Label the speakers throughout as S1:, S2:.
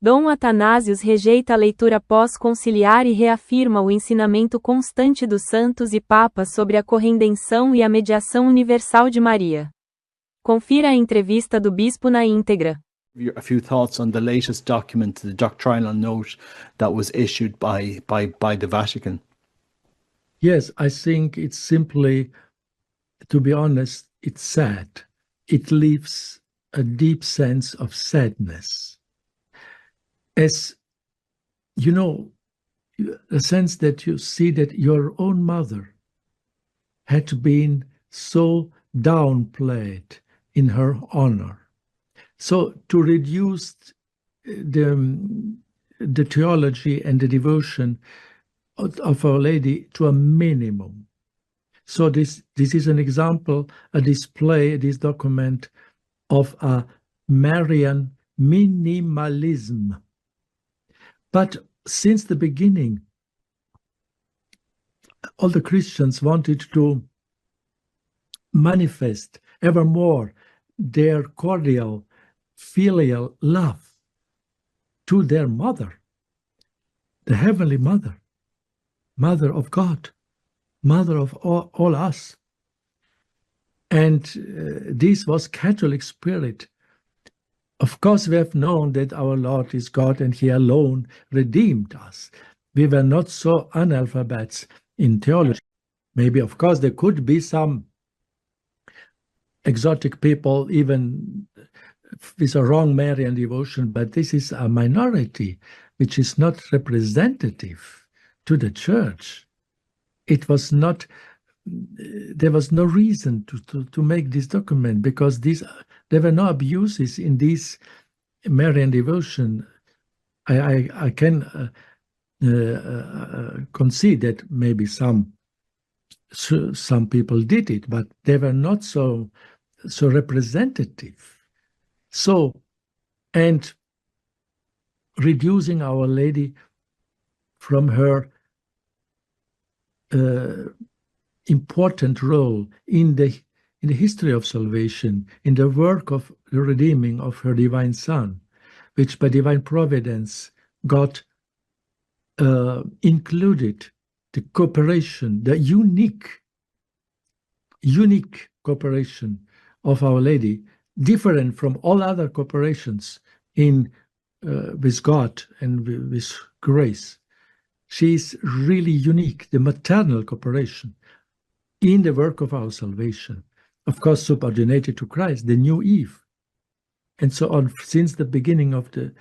S1: Dom Athanasius rejeita a leitura pós-conciliar e reafirma o ensinamento constante dos santos e papas sobre a corredenção e a mediação universal de Maria. Confira a entrevista do bispo na íntegra.
S2: A few thoughts on the latest document, the doctrinal note that was issued by the Vatican.
S3: Yes, I think it's simply, to be honest, it's sad. It leaves a deep sense of sadness. As you know, a sense that you see that your own mother had been so downplayed in her honor. So to reduce the theology and the devotion of Our Lady to a minimum. So this is an example, a display, this document of a Marian minimalism. But since the beginning, all the Christians wanted to manifest ever more their cordial, filial love to their mother, the Heavenly Mother, Mother of God, Mother of all us. And this was Catholic spirit. Of course, we have known that our Lord is God and He alone redeemed us. We were not so analphabets in theology. Maybe, of course, there could be some exotic people, even with a wrong Marian devotion, but this is a minority which is not representative to the Church. It was not, there was no reason to make this document, because there were no abuses in this Marian devotion. I can concede that maybe some people did it, but they were not so representative. So, and reducing Our Lady from her important role in the history of salvation, in the work of the redeeming of her divine Son, which by divine providence God included the cooperation, the unique cooperation of Our Lady, different from all other cooperations with God and with grace. She is really unique, the maternal cooperation in the work of our salvation. Of course, subordinated to Christ, the new Eve. And so on, since the beginning of the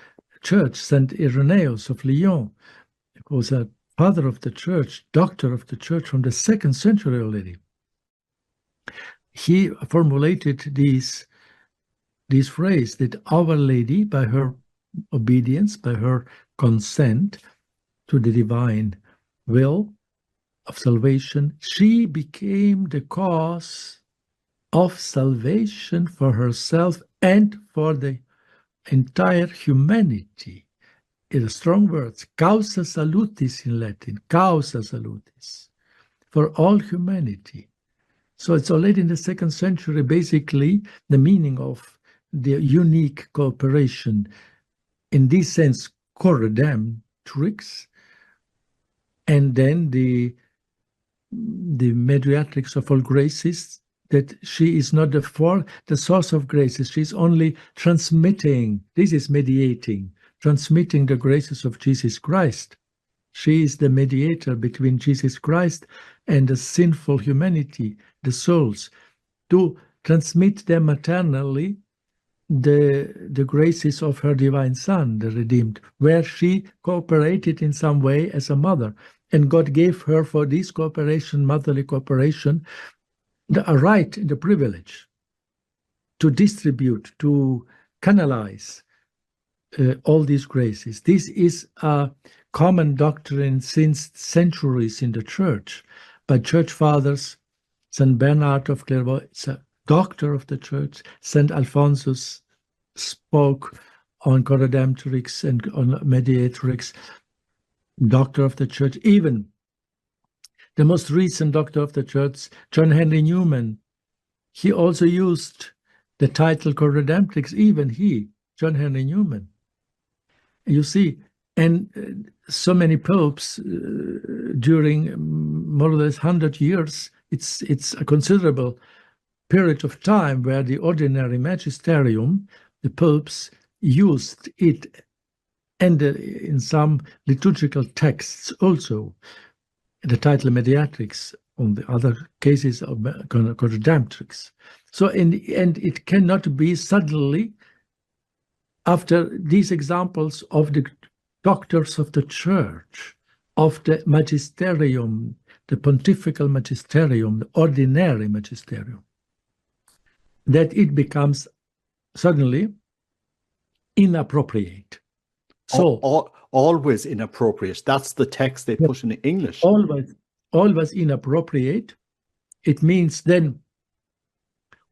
S3: Church, Saint Irenaeus of Lyon was a father of the Church, doctor of the Church from the 2nd century already. He formulated this phrase that Our Lady, by her obedience, by her consent to the divine will of salvation, she became the cause of salvation for herself and for the entire humanity. In strong words, causa salutis in Latin, causa salutis, for all humanity. So it's already in the 2nd century, basically, the meaning of the unique cooperation, in this sense, corredemptrix, and then the mediatrix of all graces, that she is not the source of graces, she's only transmitting, this is mediating, transmitting the graces of Jesus Christ. She is the mediator between Jesus Christ and the sinful humanity, the souls, to transmit them maternally the graces of her divine Son, the redeemed, where she cooperated in some way as a mother. And God gave her, for this cooperation, motherly cooperation, a right, the privilege to distribute, to canalize all these graces. This is a common doctrine since centuries in the Church, by Church Fathers. St. Bernard of Clairvaux is a doctor of the Church. St. Alphonsus spoke on corredemptrix and on mediatrix, doctor of the Church. Even the most recent doctor of the Church, John Henry Newman, he also used the title corredemptrix, even he, John Henry Newman. You see, and so many popes during more or less 100 years, it's a considerable period of time where the ordinary magisterium, the popes, used it, and in some liturgical texts also, the title mediatrix, on the other cases of redemptrix. So, and it cannot be suddenly, after these examples of the doctors of the church, of the magisterium, the pontifical magisterium, the ordinary magisterium, that it becomes suddenly inappropriate. So
S2: always inappropriate. That's the text they put in English.
S3: Always inappropriate. It means then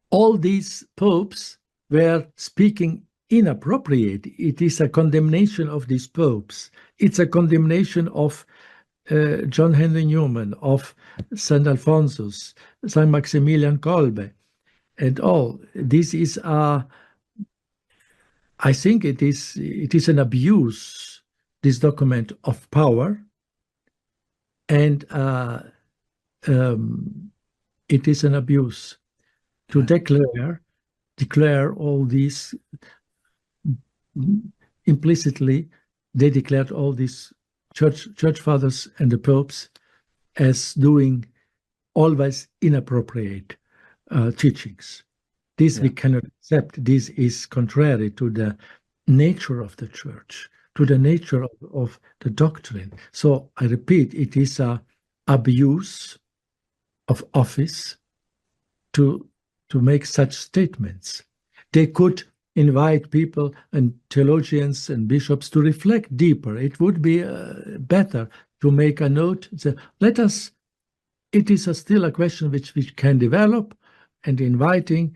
S3: all these popes were speaking inappropriate. It is a condemnation of these popes. It's a condemnation of John Henry Newman, of St. Alphonsus, St. Maximilian Kolbe, and all. This is I think it is an abuse, this document, of power, and it is an abuse to declare all these. Implicitly, they declared all these church fathers and the popes as doing always inappropriate teachings. This we cannot accept. This is contrary to the nature of the church, to the nature of the doctrine. So I repeat, it is an abuse of office to make such statements. They could invite people and theologians and bishops to reflect deeper. It would be better to make a note. It is still a question which we can develop, and inviting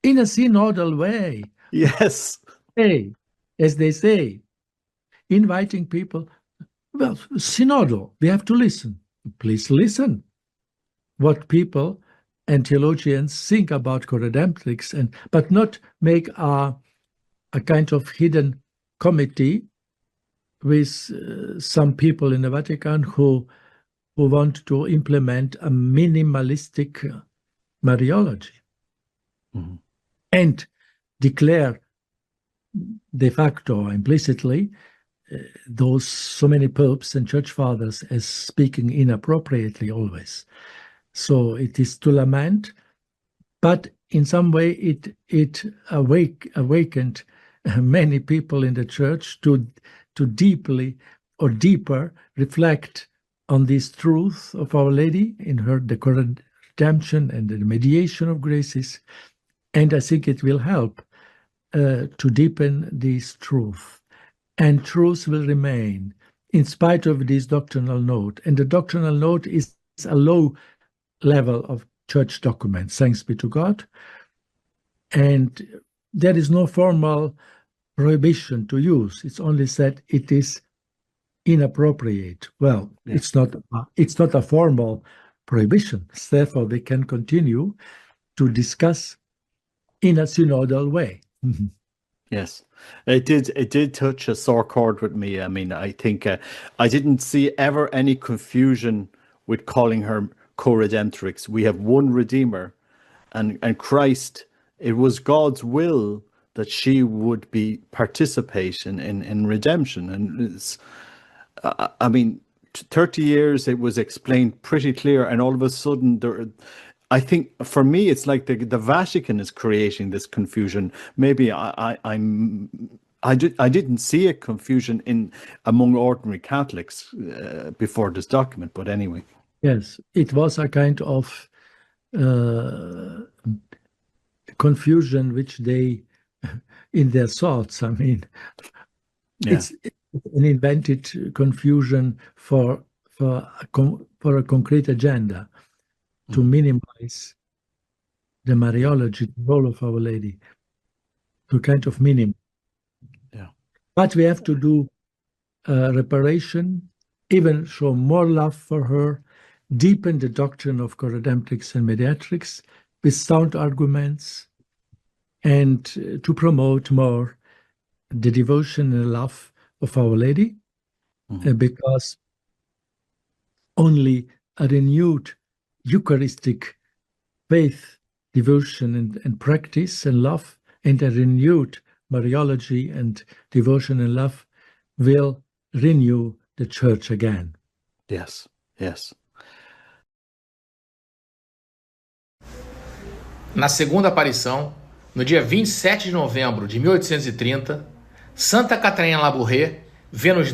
S3: in a synodal way.
S2: Yes.
S3: Hey, as they say, inviting people, well, synodal, we have to listen. Please listen what people and theologians think about co-redemptrix, but not make a kind of hidden committee with some people in the Vatican who want to implement a minimalistic Mariology and declare de facto, implicitly, those so many popes and church fathers as speaking inappropriately always. So it is to lament, but in some way it awakened many people in the church to deeply or deeper reflect on this truth of Our Lady in the redemption and the mediation of graces, and I think it will help to deepen this truth, and truth will remain in spite of this doctrinal note, and the doctrinal note is a low level of church documents, thanks be to God, and there is no formal prohibition to use. It's only said it is inappropriate. Well, it's not a formal prohibition. Therefore, we can continue to discuss in a synodal way.
S2: Yes, it did touch a sore chord with me. I mean, I think I didn't see ever any confusion with calling her co-redemptrix. We have one Redeemer, and Christ. It was God's will that she would be participating in redemption, and it's, I mean, 30 years it was explained pretty clear, and all of a sudden I think for me it's like the Vatican is creating this confusion. Maybe I didn't see a confusion among ordinary Catholics before this document, but anyway.
S3: Yes, it was a kind of confusion which they, in their thoughts, I mean, it's an invented confusion for a concrete agenda to minimize the Mariology, the role of Our Lady, to kind of minimize.
S2: Yeah.
S3: But we have to do reparation, even show more love for her, deepen the doctrine of co-redemptrix and mediatrix with sound arguments, and to promote more the devotion and love of Our Lady, because only a renewed Eucharistic faith, devotion, and practice and love, and a renewed Mariology and devotion and love will renew the church again.
S2: Yes, yes.
S4: Na segunda aparição, no dia 27 de novembro de 1830, Santa Catarina Labouré vê nos